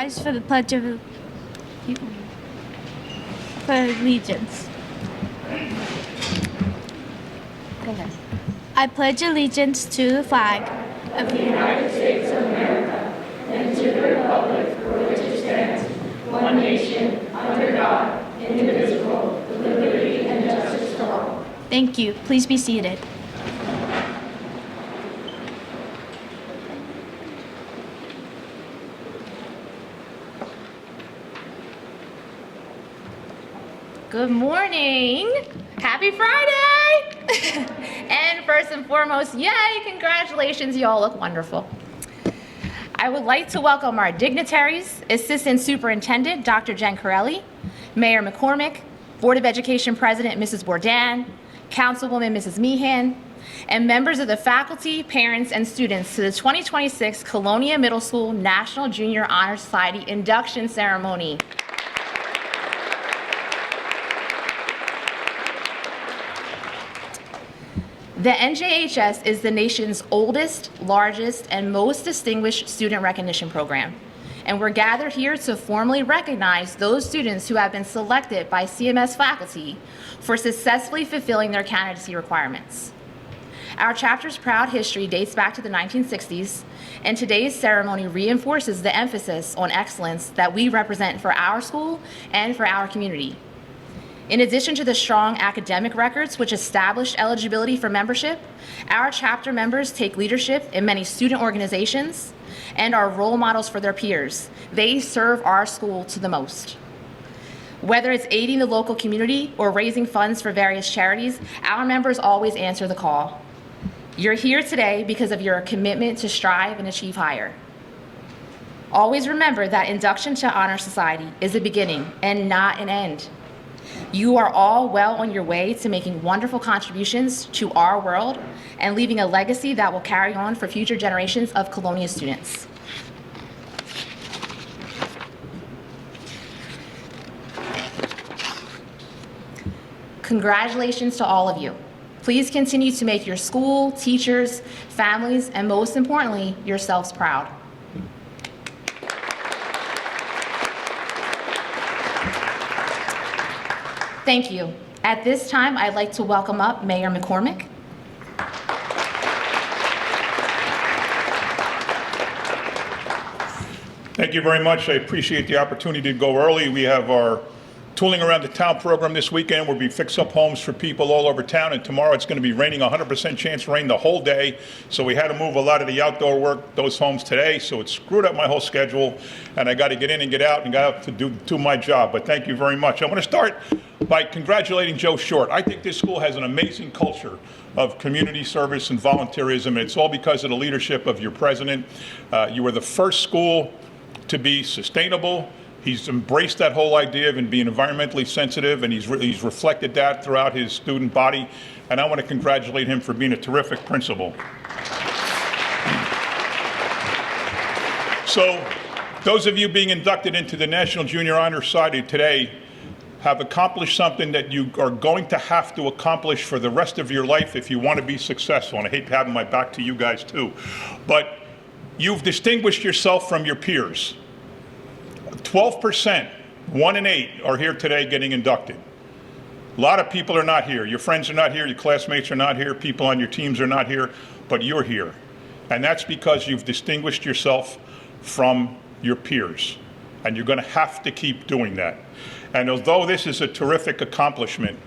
rise for the Pledge of Allegiance. Go ahead. I pledge allegiance to the flag of the United States of America and to the republic for which it stands, one nation, under God, indivisible, with liberty and justice for all. Thank you. Please be seated. Good morning. Happy Friday. And first and foremost, yay, congratulations, you all look wonderful. I would like to welcome our dignitaries, Assistant Superintendent Dr. Jen Corelli, Mayor McCormick, Board of Education President Mrs. Bourdain, Councilwoman Mrs. Meehan, and members of the faculty, parents, and students to the 2026 Colonia Middle School National Junior Honor Society induction ceremony. The NJHS is the nation's oldest, largest, and most distinguished student recognition program. And we're gathered here to formally recognize those students who have been selected by CMS faculty for successfully fulfilling their candidacy requirements. Our chapter's proud history dates back to the 1960s, and today's ceremony reinforces the emphasis on excellence that we represent for our school and for our community. In addition to the strong academic records which establish eligibility for membership, our chapter members take leadership in many student organizations and are role models for their peers. They serve our school to the most. Whether it's aiding the local community or raising funds for various charities, our members always answer the call. You're here today because of your commitment to strive and achieve higher. Always remember that induction to Honor Society is a beginning and not an end. You are all well on your way to making wonderful contributions to our world and leaving a legacy that will carry on for future generations of Colonia students. Congratulations to all of you. Please continue to make your school, teachers, families, and most importantly, yourselves proud. Thank you. At this time, I'd like to welcome up Mayor McCormick. Thank you very much. I appreciate the opportunity to go early. We have our Tooling Around the Town program this weekend where we fix up homes for people all over town, and tomorrow it's going to be raining, 100% chance rain the whole day. So we had to move a lot of the outdoor work, those homes today, so it screwed up my whole schedule, and I got to get in and get out and got out to do my job. But thank you very much. I want to start by congratulating Joe Short. I think this school has an amazing culture of community service and volunteerism, and it's all because of the leadership of your president. You were the first school to be sustainable. He's embraced that whole idea of being environmentally sensitive, and he's reflected that throughout his student body. And I want to congratulate him for being a terrific principal. So those of you being inducted into the National Junior Honor Society today have accomplished something that you are going to have to accomplish for the rest of your life if you want to be successful. And I hate having my back to you guys too. But you've distinguished yourself from your peers. 12%, 1 in 8, are here today getting inducted. A lot of people are not here. Your friends are not here, your classmates are not here, people on your teams are not here, but you're here. And that's because you've distinguished yourself from your peers. And you're going to have to keep doing that. And although this is a terrific accomplishment,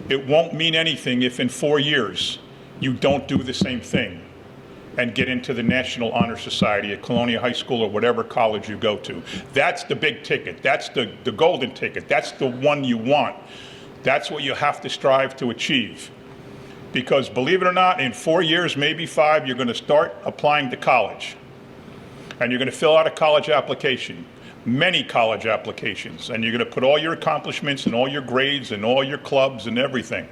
it won't mean anything if in 4 years you don't do the same thing and get into the National Honor Society at Colonia High School or whatever college you go to. That's the big ticket. That's the golden ticket. That's the one you want. That's what you have to strive to achieve. Because believe it or not, in 4 years, maybe 5, you're going to start applying to college. And you're going to fill out a college application, many college applications, and you're going to put all your accomplishments and all your grades and all your clubs and everything.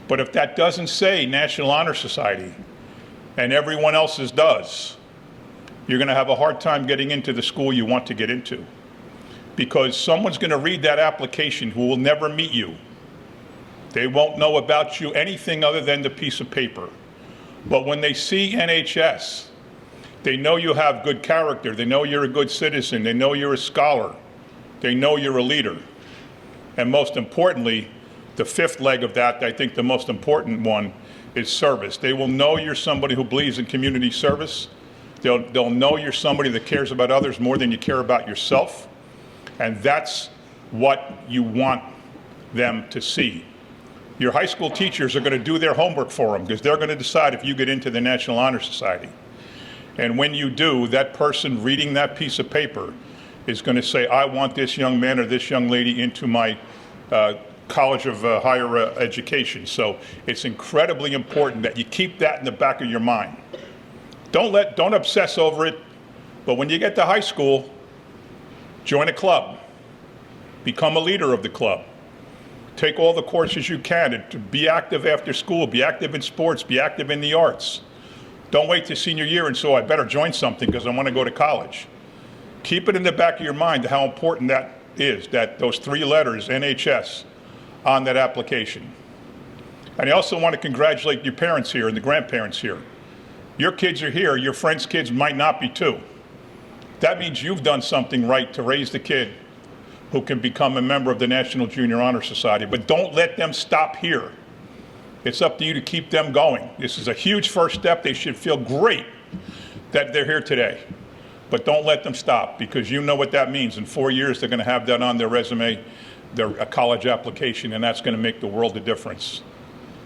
But if that doesn't say National Honor Society, and everyone else's does, you're going to have a hard time getting into the school you want to get into. Because someone's going to read that application who will never meet you. They won't know about you anything other than the piece of paper. But when they see NHS, They know you have good character. They know you're a good citizen. They know you're a scholar. They know you're a leader. And most importantly, the fifth leg of that, I think the most important one, is service. They will know you're somebody who believes in community service. They'll know you're somebody that cares about others more than you care about yourself. And that's what you want them to see. Your high school teachers are going to do their homework for them because they're going to decide if you get into the National Honor Society. And when you do, that person reading that piece of paper is going to say, I want this young man or this young lady into my College of Higher Education. So it's incredibly important that you keep that in the back of your mind. Don't obsess over it, but when you get to high school, join a club. Become a leader of the club. Take all the courses you can and be active after school, be active in sports, be active in the arts. Don't wait to senior year and say, I better join something because I want to go to college. Keep it in the back of your mind how important that is, that those three letters, NHS, on that application. And I also want to congratulate your parents here and the grandparents here. Your kids are here, your friends' kids might not be too. That means you've done something right to raise the kid who can become a member of the National Junior Honor Society. But don't let them stop here. It's up to you to keep them going. This is a huge first step. They should feel great that they're here today. But don't let them stop, because you know what that means. In 4 years, they're going to have that on their resume, their college application, and that's going to make the world a difference.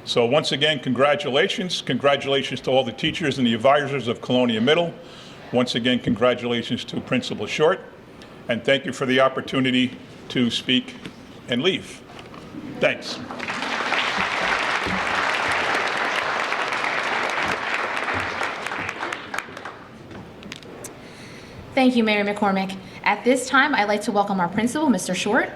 So once again, congratulations. Congratulations to all the teachers and the advisors of Colonia Middle. Once again, congratulations to Principal Short. And thank you for the opportunity to speak and leave. Thanks. Thank you, Mayor McCormick. At this time, I'd like to welcome our principal, Mr. Short.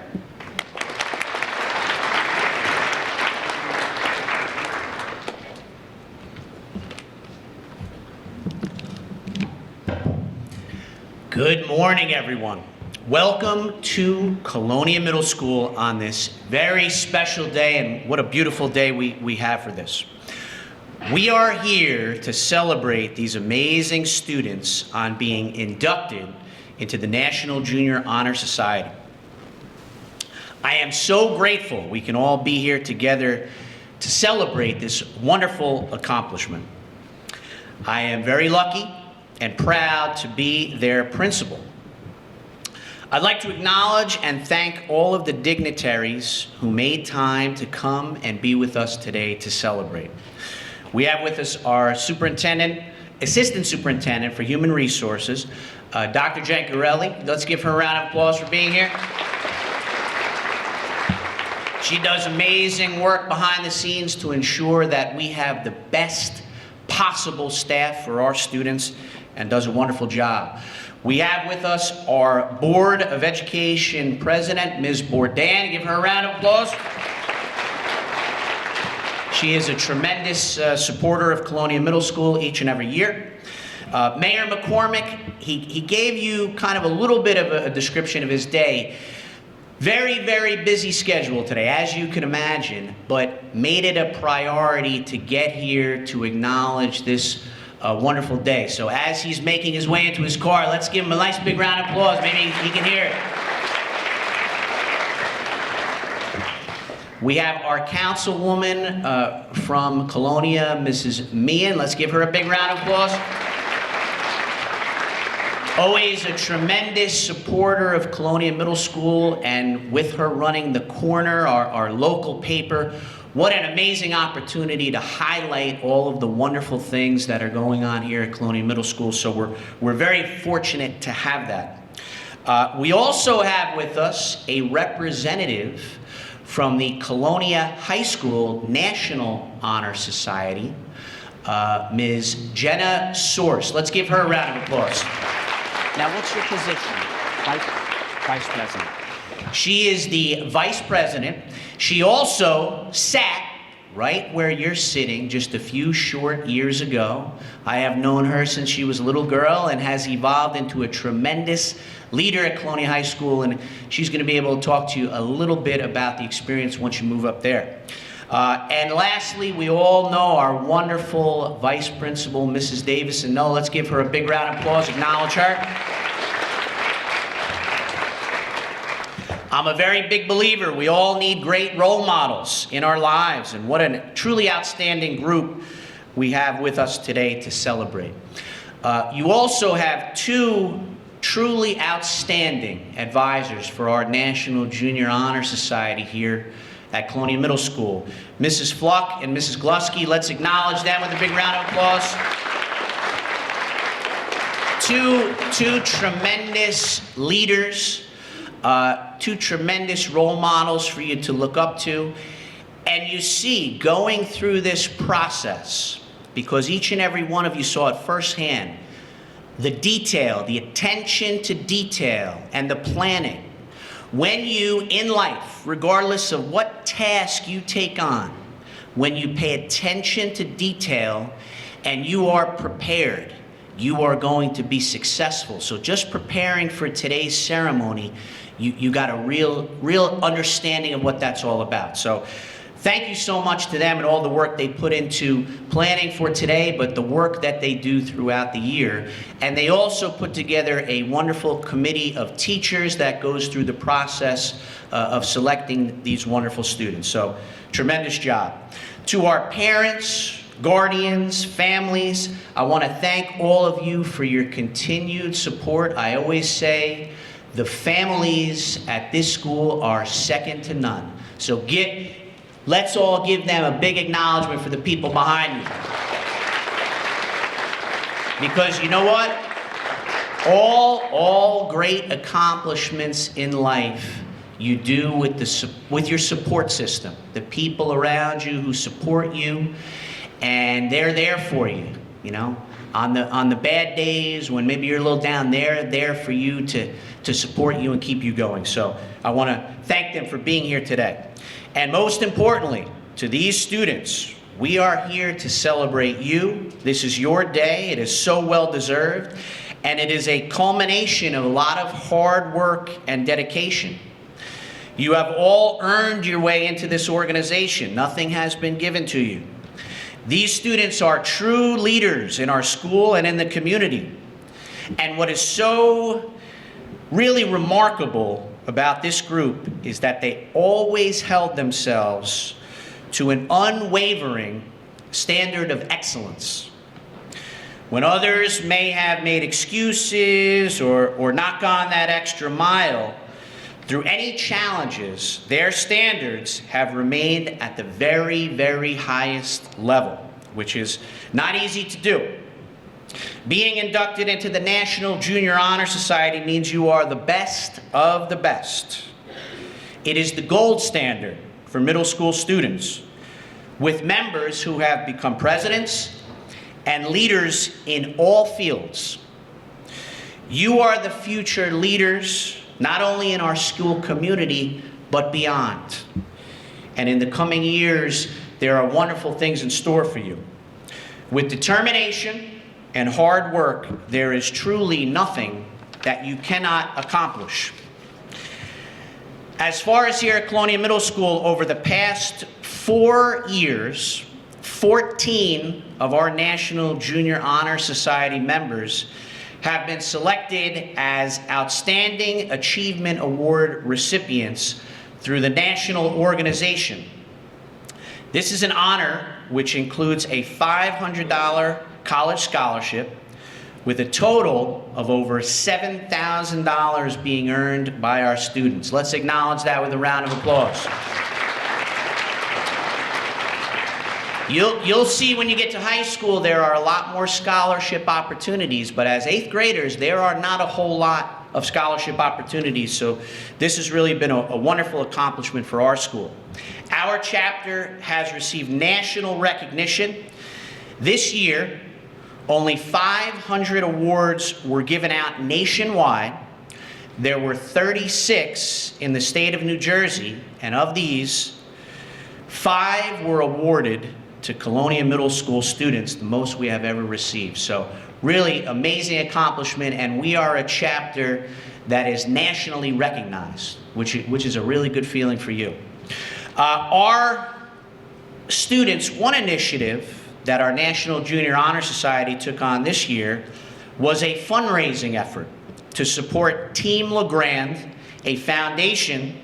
Good morning, everyone. Welcome to Colonia Middle School on this very special day, and what a beautiful day we have for this. We are here to celebrate these amazing students on being inducted into the National Junior Honor Society. I am so grateful we can all be here together to celebrate this wonderful accomplishment. I am very lucky and proud to be their principal. I'd like to acknowledge and thank all of the dignitaries who made time to come and be with us today to celebrate. We have with us our Assistant Superintendent for Human Resources, Dr. Jancarelli. Let's give her a round of applause for being here. She does amazing work behind the scenes to ensure that we have the best possible staff for our students, and does a wonderful job. We have with us our Board of Education President, Ms. Bourdain. Give her a round of applause. She is a tremendous supporter of Colonia Middle School each and every year. Mayor McCormick, he gave you kind of a little bit of a description of his day. Very, very busy schedule today, as you can imagine, but made it a priority to get here to acknowledge this wonderful day. So as he's making his way into his car, let's give him a nice big round of applause. Maybe he can hear it. We have our councilwoman from Colonia, Mrs. Meehan. Let's give her a big round of applause. Always a tremendous supporter of Colonia Middle School, and with her running the Corner, our local paper, what an amazing opportunity to highlight all of the wonderful things that are going on here at Colonia Middle School. So we're very fortunate to have that. We also have with us a representative from the Colonia High School National Honor Society, Ms. Jenna Source. Let's give her a round of applause. Now, what's your position? Vice President. She is the Vice President. She also sat right where you're sitting just a few short years ago. I have known her since she was a little girl and has evolved into a tremendous leader at Colonia High School, and she's going to be able to talk to you a little bit about the experience once you move up there. And lastly, we all know our wonderful Vice Principal, Mrs. Davis. And no, let's give her a big round of applause, acknowledge her. I'm a very big believer we all need great role models in our lives, and what a truly outstanding group we have with us today to celebrate. You also have two truly outstanding advisors for our National Junior Honor Society here at Colonia Middle School. Mrs. Fluck and Mrs. Glusky, let's acknowledge them with a big round of applause. Two tremendous leaders, two tremendous role models for you to look up to. And you see, going through this process, because each and every one of you saw it firsthand, the detail, the attention to detail, and the planning. When you, in life, regardless of what task you take on, when you pay attention to detail and you are prepared, you are going to be successful. So just preparing for today's ceremony, you got a real understanding of what that's all about. So thank you so much to them and all the work they put into planning for today, but the work that they do throughout the year. And they also put together a wonderful committee of teachers that goes through the process of selecting these wonderful students. So tremendous job. To our parents, guardians, families, I want to thank all of you for your continued support. I always say the families at this school are second to none. So let's all give them a big acknowledgement for the people behind you. Because you know what? All great accomplishments in life you do with your support system. The people around you who support you, and they're there for you, you know? On the bad days, when maybe you're a little down, they're there for you to support you and keep you going. So I want to thank them for being here today. And most importantly, to these students, we are here to celebrate you. This is your day. It is so well deserved. And it is a culmination of a lot of hard work and dedication. You have all earned your way into this organization. Nothing has been given to you. These students are true leaders in our school and in the community. And what is so really remarkable about this group is that they always held themselves to an unwavering standard of excellence. When others may have made excuses or not gone that extra mile, through any challenges, their standards have remained at the very, very highest level, which is not easy to do. Being inducted into the National Junior Honor Society means you are the best of the best. It is the gold standard for middle school students, with members who have become presidents and leaders in all fields. You are the future leaders, not only in our school community, but beyond. And in the coming years, there are wonderful things in store for you. With determination and hard work, there is truly nothing that you cannot accomplish. As far as here at Colonia Middle School, over the past 4 years, 14 of our National Junior Honor Society members have been selected as Outstanding Achievement Award recipients through the national organization. This is an honor which includes a $500 college scholarship with a total of over $7,000 being earned by our students. Let's acknowledge that with a round of applause. You'll see when you get to high school there are a lot more scholarship opportunities, but as 8th graders there are not a whole lot of scholarship opportunities, so this has really been a wonderful accomplishment for our school. Our chapter has received national recognition. This year, only 500 awards were given out nationwide. There were 36 in the state of New Jersey, and of these, 5 were awarded to Colonia Middle School students, the most we have ever received. So really amazing accomplishment, and we are a chapter that is nationally recognized, which is a really good feeling for you. Our students, one initiative that our National Junior Honor Society took on this year was a fundraising effort to support Team LeGrand, a foundation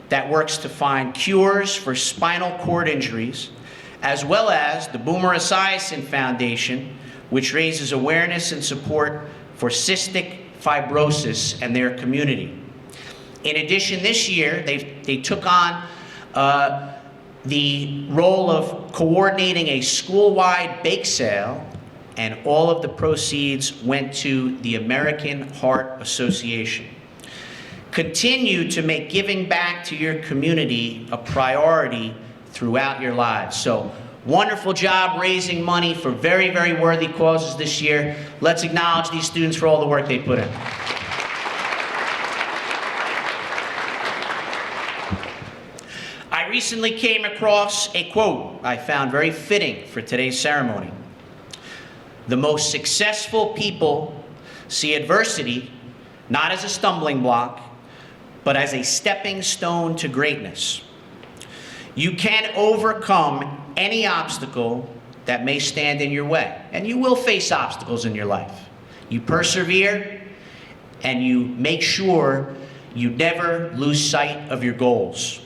that works to find cures for spinal cord injuries, as well as the Boomer Esiason Foundation, which raises awareness and support for cystic fibrosis and their community. In addition, this year, they took on the role of coordinating a school-wide bake sale, and all of the proceeds went to the American Heart Association. Continue to make giving back to your community a priority throughout your lives. So, wonderful job raising money for very, very worthy causes this year. Let's acknowledge these students for all the work they put in. I recently came across a quote I found very fitting for today's ceremony. The most successful people see adversity not as a stumbling block, but as a stepping stone to greatness. You can overcome any obstacle that may stand in your way, and you will face obstacles in your life. You persevere, and you make sure you never lose sight of your goals.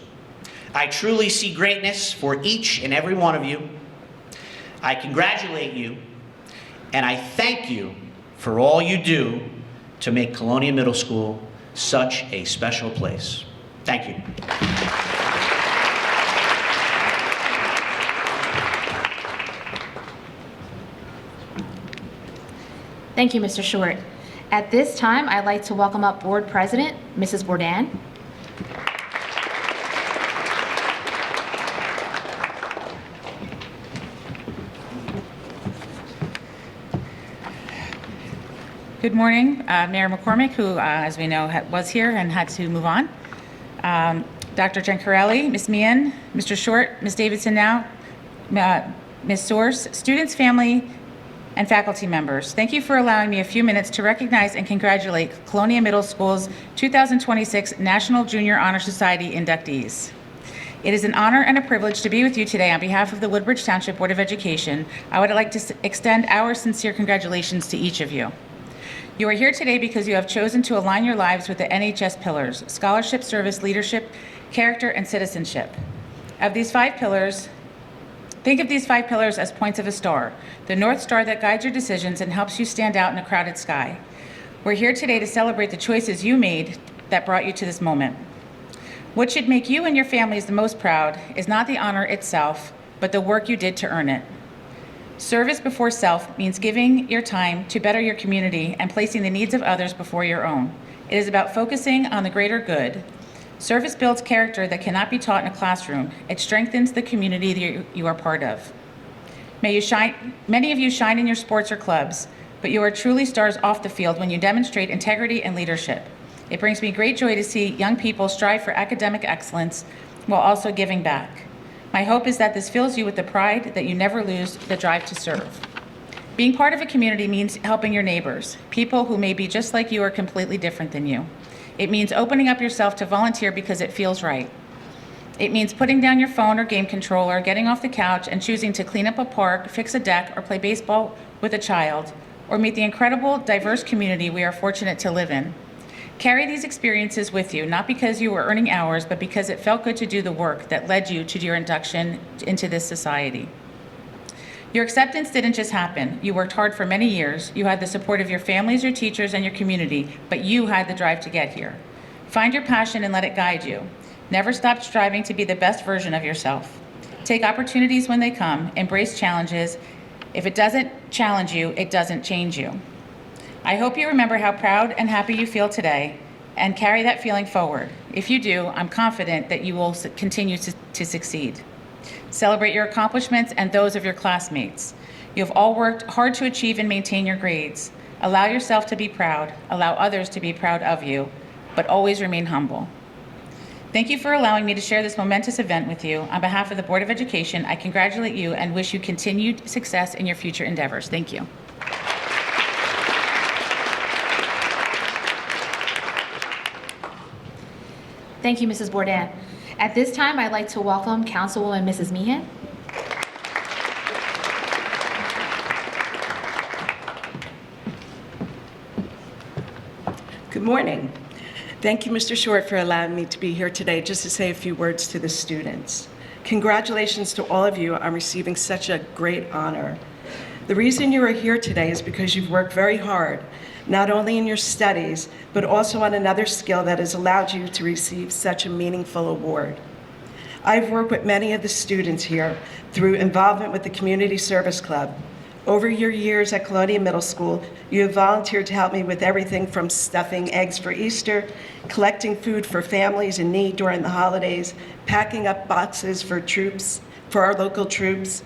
I truly see greatness for each and every one of you. I congratulate you, and I thank you for all you do to make Colonia Middle School such a special place. Thank you. Thank you, Mr. Short. At this time, I'd like to welcome up Board President, Mrs. Bourdain. Good morning, Mayor McCormick, who, as we know, was here and had to move on. Dr. Giancarelli, Ms. Meehan, Mr. Short, Ms. Davidson now, Ms. Source, students, family, and faculty members. Thank you for allowing me a few minutes to recognize and congratulate Colonia Middle School's 2026 National Junior Honor Society inductees. It is an honor and a privilege to be with you today on behalf of the Woodbridge Township Board of Education. I would like to extend our sincere congratulations to each of you. You are here today because you have chosen to align your lives with the NHS pillars: scholarship, service, leadership, character, and citizenship. Of these 5 pillars, think of these 5 pillars as points of a star, the North Star that guides your decisions and helps you stand out in a crowded sky. We're here today to celebrate the choices you made that brought you to this moment. What should make you and your families the most proud is not the honor itself, but the work you did to earn it. Service before self means giving your time to better your community and placing the needs of others before your own. It is about focusing on the greater good. Service builds character that cannot be taught in a classroom. It strengthens the community that you are part of. Many of you shine in your sports or clubs, but you are truly stars off the field when you demonstrate integrity and leadership. It brings me great joy to see young people strive for academic excellence while also giving back. My hope is that this fills you with the pride that you never lose the drive to serve. Being part of a community means helping your neighbors, people who may be just like you or completely different than you. It means opening up yourself to volunteer because it feels right. It means putting down your phone or game controller, getting off the couch and choosing to clean up a park, fix a deck, or play baseball with a child, or meet the incredible, diverse community we are fortunate to live in. Carry these experiences with you, not because you were earning hours, but because it felt good to do the work that led you to your induction into this society. Your acceptance didn't just happen. You worked hard for many years. You had the support of your families, your teachers, and your community, but you had the drive to get here. Find your passion and let it guide you. Never stop striving to be the best version of yourself. Take opportunities when they come. Embrace challenges. If it doesn't challenge you, it doesn't change you. I hope you remember how proud and happy you feel today and carry that feeling forward. If you do, I'm confident that you will continue to succeed. Celebrate your accomplishments and those of your classmates. You have all worked hard to achieve and maintain your grades. Allow yourself to be proud. Allow others to be proud of you, but always remain humble. Thank you for allowing me to share this momentous event with you. On behalf of the Board of Education, I congratulate you and wish you continued success in your future endeavors. Thank you. Thank you, Mrs. Bourdain. At this time, I'd like to welcome Councilwoman Mrs. Meehan. morning. Thank you, Mr. Short, for allowing me to be here today just to say a few words to the students. Congratulations to all of you on receiving such a great honor. The reason you are here today is because you've worked very hard, not only in your studies, but also on another skill that has allowed you to receive such a meaningful award. I've worked with many of the students here through involvement with the Community Service Club. Over your years at Colonia Middle School, you have volunteered to help me with everything from stuffing eggs for Easter, collecting food for families in need during the holidays, packing up boxes for our local troops.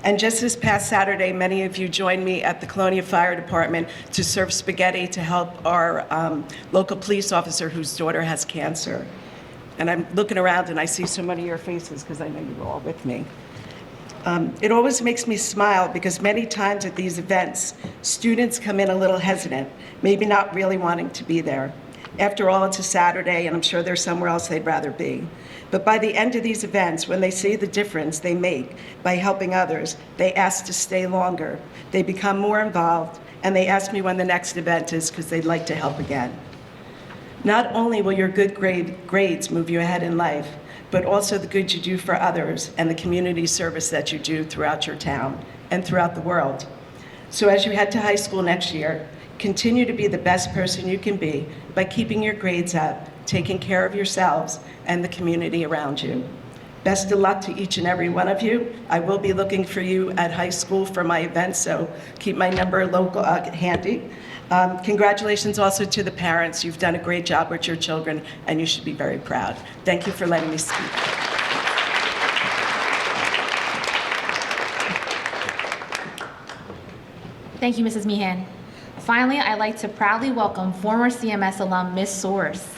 And just this past Saturday, many of you joined me at the Colonia Fire Department to serve spaghetti to help our local police officer whose daughter has cancer. And I'm looking around and I see so many of your faces because I know you were all with me. It always makes me smile because many times at these events, students come in a little hesitant, maybe not really wanting to be there. After all, it's a Saturday and I'm sure there's somewhere else they'd rather be. But by the end of these events, when they see the difference they make by helping others, they ask to stay longer. They become more involved and they ask me when the next event is because they'd like to help again. Not only will your good grades move you ahead in life, but also the good you do for others and the community service that you do throughout your town and throughout the world. So as you head to high school next year, continue to be the best person you can be by keeping your grades up, taking care of yourselves and the community around you. Best of luck to each and every one of you. I will be looking for you at high school for my event, so keep my number handy. Congratulations also to the parents. You've done a great job with your children, and you should be very proud. Thank you for letting me speak. Thank you, Mrs. Meehan. Finally, I'd like to proudly welcome former CMS alum, Ms. Soares.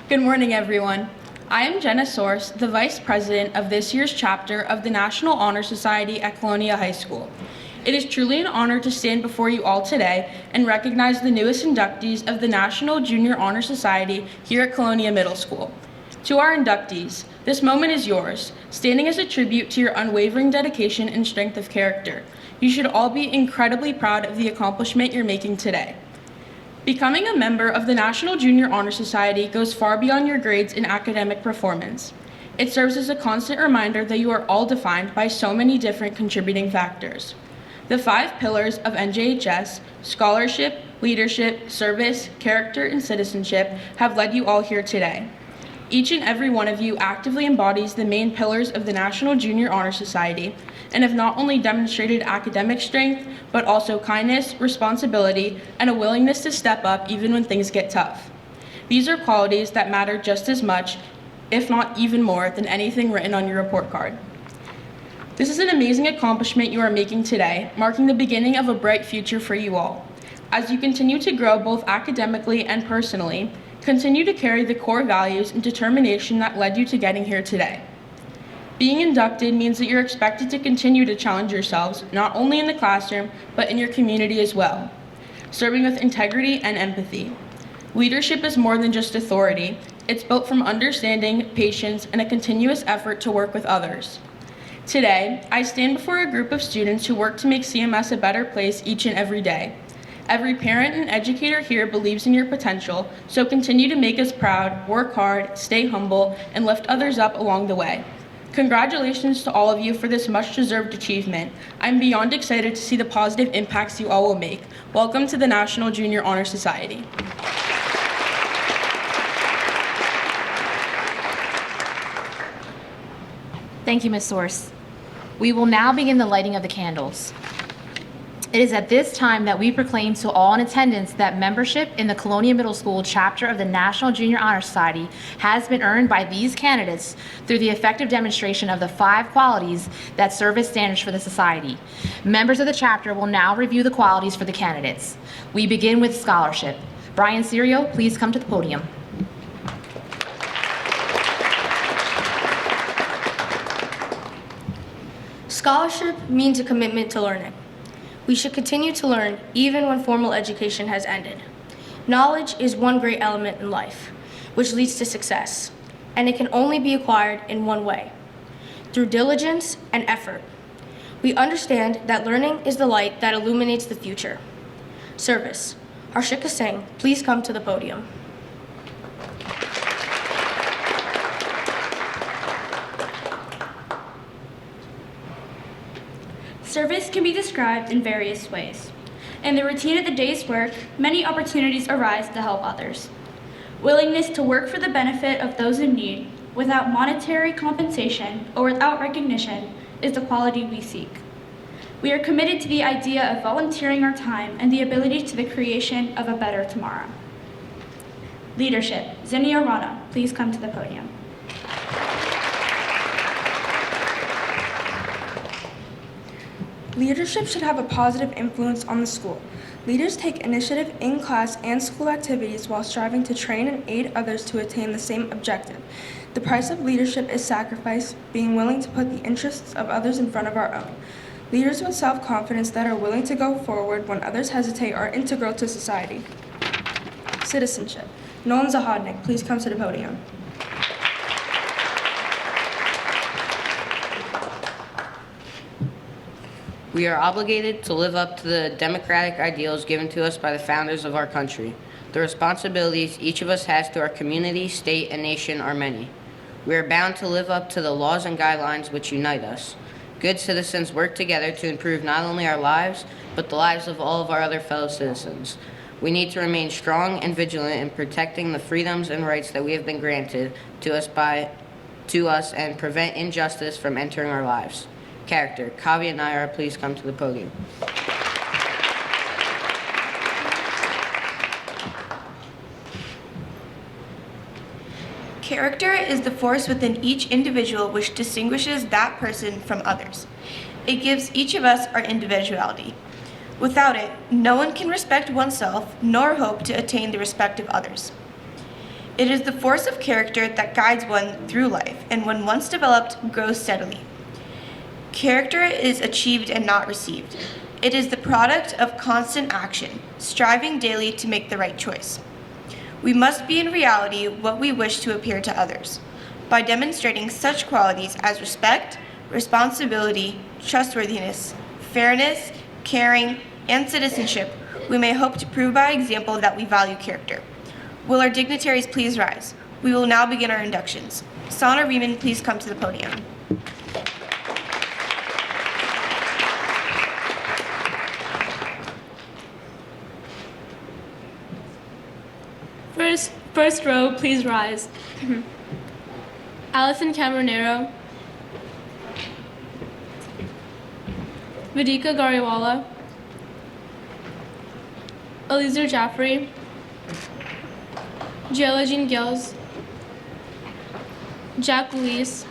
Good morning, everyone. I am Jenna Soares, the Vice President of this year's chapter of the National Honor Society at Colonia High School. It is truly an honor to stand before you all today and recognize the newest inductees of the National Junior Honor Society here at Colonia Middle School. To our inductees, this moment is yours, standing as a tribute to your unwavering dedication and strength of character. You should all be incredibly proud of the accomplishment you're making today. Becoming a member of the National Junior Honor Society goes far beyond your grades and academic performance. It serves as a constant reminder that you are all defined by so many different contributing factors. The 5 pillars of NJHS, scholarship, leadership, service, character, and citizenship, have led you all here today. Each and every one of you actively embodies the main pillars of the National Junior Honor Society and have not only demonstrated academic strength, but also kindness, responsibility, and a willingness to step up even when things get tough. These are qualities that matter just as much, if not even more, than anything written on your report card. This is an amazing accomplishment you are making today, marking the beginning of a bright future for you all. As you continue to grow both academically and personally, continue to carry the core values and determination that led you to getting here today. Being inducted means that you're expected to continue to challenge yourselves, not only in the classroom, but in your community as well, serving with integrity and empathy. Leadership is more than just authority. It's built from understanding, patience, and a continuous effort to work with others. Today, I stand before a group of students who work to make CMS a better place each and every day. Every parent and educator here believes in your potential, so continue to make us proud, work hard, stay humble, and lift others up along the way. Congratulations to all of you for this much-deserved achievement. I'm beyond excited to see the positive impacts you all will make. Welcome to the National Junior Honor Society. Thank you, Ms. Soares. We will now begin the lighting of the candles. It is at this time that we proclaim to all in attendance that membership in the Colonia Middle School chapter of the National Junior Honor Society has been earned by these candidates through the effective demonstration of the 5 qualities that serve as standards for the society. Members of the chapter will now review the qualities for the candidates. We begin with scholarship. Brian Serio, please come to the podium. Scholarship means a commitment to learning. We should continue to learn even when formal education has ended. Knowledge is one great element in life, which leads to success, and it can only be acquired in one way, through diligence and effort. We understand that learning is the light that illuminates the future. Service. Harshika Singh, please come to the podium. Service can be described in various ways. In the routine of the day's work, many opportunities arise to help others. Willingness to work for the benefit of those in need without monetary compensation or without recognition is the quality we seek. We are committed to the idea of volunteering our time and the ability to the creation of a better tomorrow. Leadership. Zinnia Rana, please come to the podium. Leadership should have a positive influence on the school. Leaders take initiative in class and school activities while striving to train and aid others to attain the same objective. The price of leadership is sacrifice, being willing to put the interests of others in front of our own. Leaders with self-confidence that are willing to go forward when others hesitate are integral to society. Citizenship. Nolan Zahodnik, please come to the podium. We are obligated to live up to the democratic ideals given to us by the founders of our country. The responsibilities each of us has to our community, state, and nation are many. We are bound to live up to the laws and guidelines which unite us. Good citizens work together to improve not only our lives, but the lives of all of our other fellow citizens. We need to remain strong and vigilant in protecting the freedoms and rights that we have been granted to us and prevent injustice from entering our lives. Character. Kavya Nair, please come to the podium. Character is the force within each individual which distinguishes that person from others. It gives each of us our individuality. Without it, no one can respect oneself nor hope to attain the respect of others. It is the force of character that guides one through life, and when once developed, grows steadily. Character is achieved and not received. It is the product of constant action, striving daily to make the right choice. We must be in reality what we wish to appear to others. By demonstrating such qualities as respect, responsibility, trustworthiness, fairness, caring, and citizenship, we may hope to prove by example that we value character. Will our dignitaries please rise? We will now begin our inductions. Sana Riemann, please come to the podium. First row, please rise. Allison Camaronero, Vidika Gariwala, Eliezer Jaffrey, Jayla Jean Gills, Jack Luis,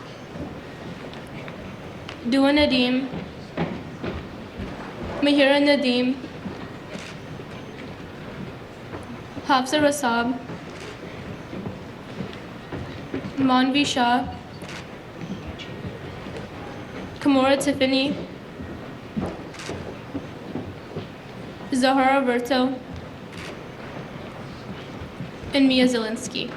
Dua Nadim, Mahira Nadim, Hafsa Rasab, Manvi Shah, Kamora Tiffany, Zahara Berto, and Mia Zielinski.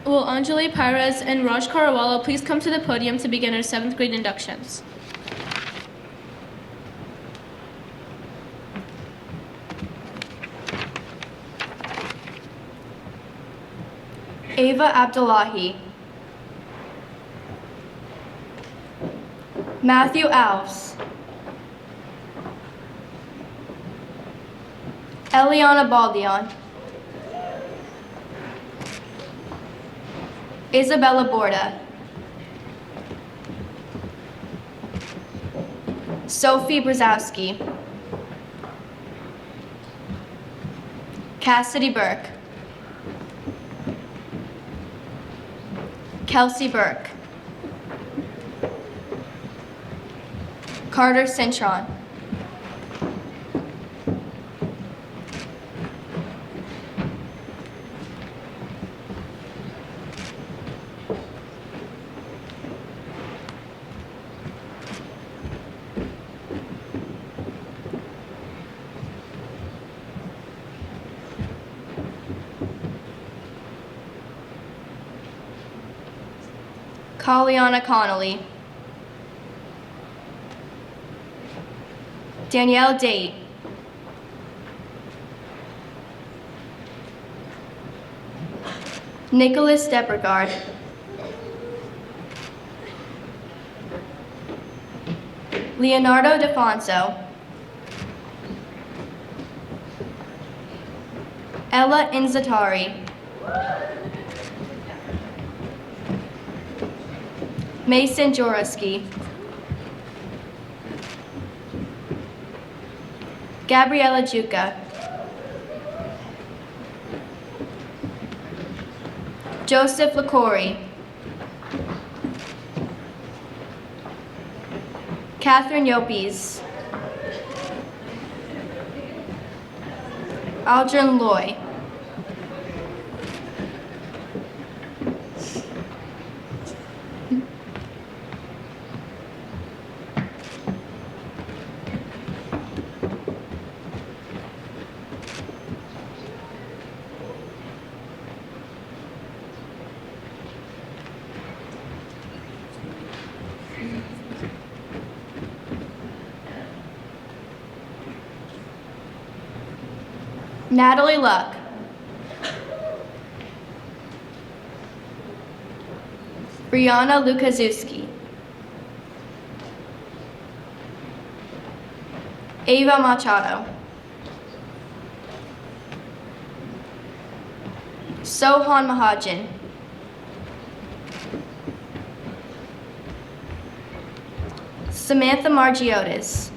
Will Anjali Perez and Raj Karawala please come to the podium to begin our 7th grade inductions? Ava Abdullahi, Matthew Alves, Eliana Baldion, Isabella Borda, Sophie Brzezowski, Cassidy Burke, Kelsey Burke, Carter Cintron, Coliana Connolly, Danielle Date, Nicholas Debregard, Leonardo DeFonso, Ella Inzatari, Mason Joroski, Gabriella Juca, Joseph LaCory, Catherine Yopes, Aldrin Loy, Natalie Luck, Brianna Lukaszewski, Ava Machado, Sohan Mahajan, Samantha Margiotis,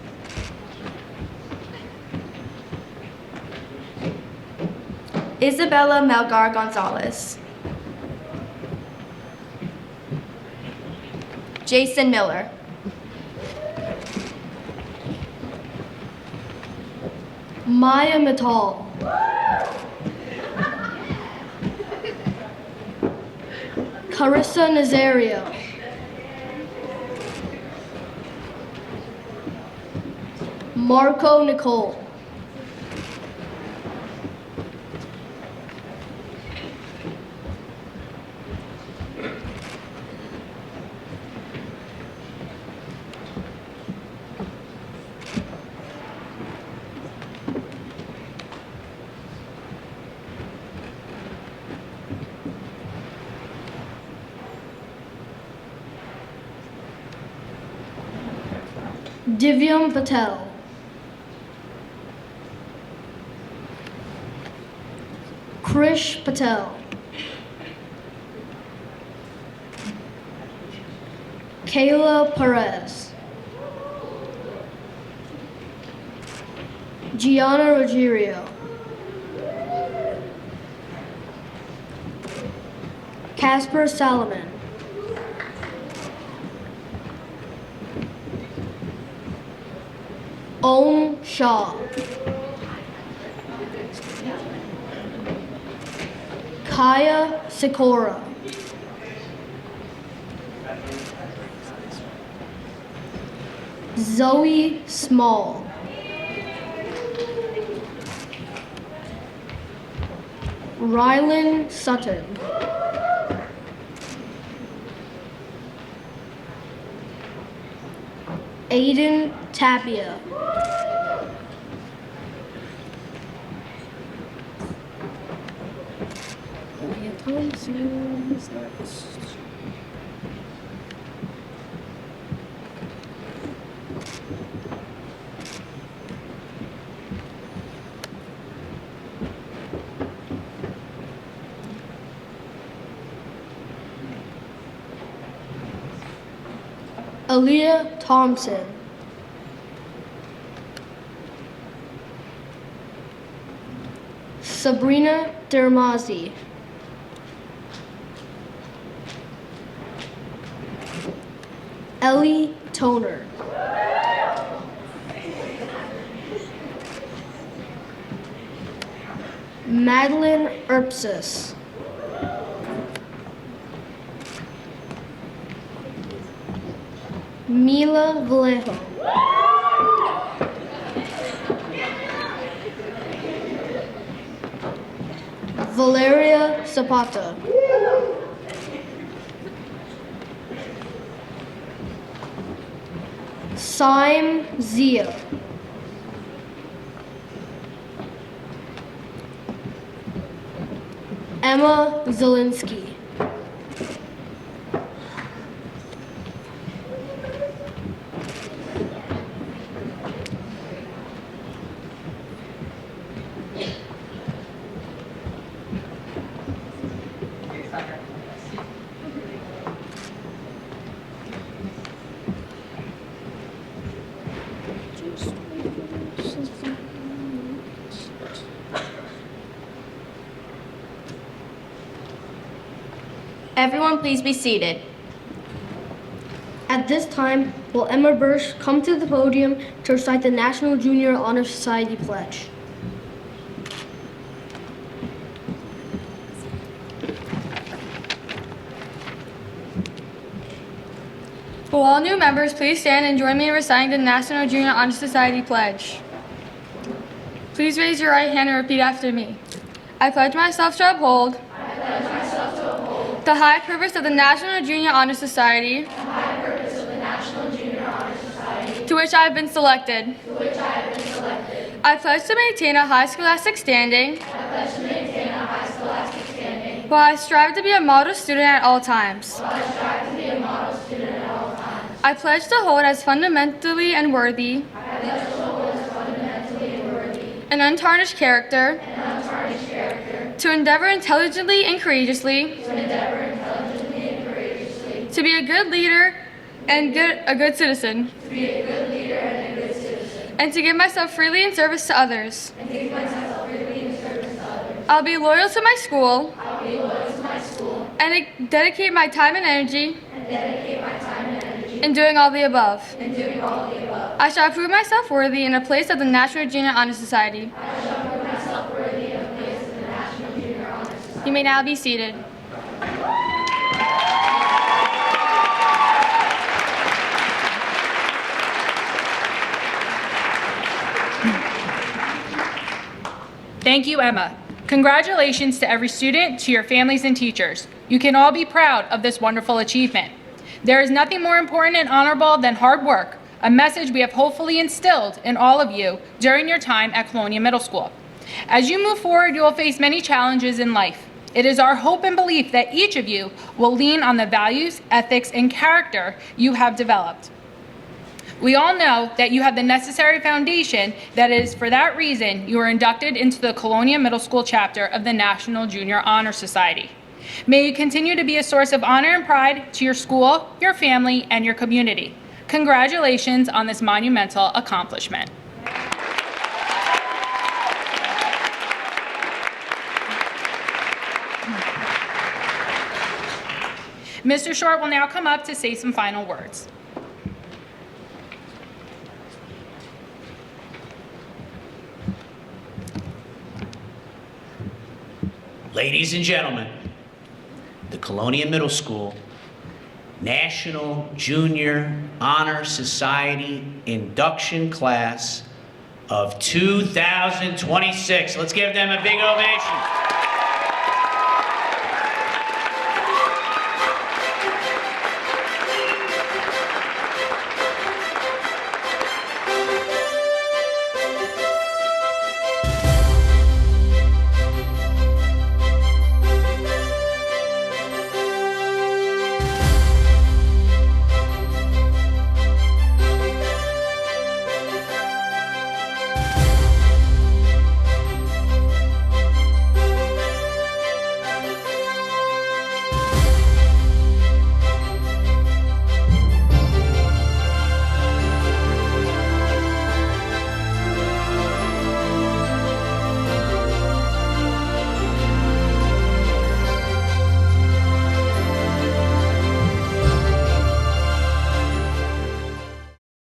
Isabella Melgar Gonzalez, Jason Miller, Maya Mittal, Carissa Nazario, Marco Nicole, Divyam Patel, Krish Patel, Kayla Perez, Gianna Ruggiero, Casper Salomon, Om Shah, Kaya Sikora, Zoe Small, Rylan Sutton, Aiden Tapia, Aaliyah Thompson, Sabrina Dermazi, Ellie Toner, Madeline Erpsis, Mila Vallejo, Valeria Zapata, Saim Zia. Emma Zielinski. Everyone please be seated. At this time, will Emma Bursch come to the podium to recite the National Junior Honor Society Pledge. Will all new members please stand and join me in reciting the National Junior Honor Society Pledge. Please raise your right hand and repeat after me. I pledge myself to uphold the high purpose of the National Junior Honor Society, to which I have been selected. I pledge to maintain a high scholastic standing, while I strive to be a model student at all times. I pledge to hold as fundamentally and worthy an untarnished character, to endeavor intelligently and courageously, to be a good leader and a good citizen, and to give myself freely in service to others. I'll be loyal to my school, and dedicate my time and energy in doing all the above. I shall prove myself worthy in a place of the National Junior Honor Society. You may now be seated. Thank you, Emma. Congratulations to every student, to your families and teachers. You can all be proud of this wonderful achievement. There is nothing more important and honorable than hard work, a message we have hopefully instilled in all of you during your time at Colonia Middle School. As you move forward, you will face many challenges in life. It is our hope and belief that each of you will lean on the values, ethics, and character you have developed. We all know that you have the necessary foundation that is for that reason you are inducted into the Colonia Middle School chapter of the National Junior Honor Society. May you continue to be a source of honor and pride to your school, your family, and your community. Congratulations on this monumental accomplishment. Mr. Short will now come up to say some final words. Ladies and gentlemen, the Colonia Middle School National Junior Honor Society induction class of 2026. Let's give them a big ovation.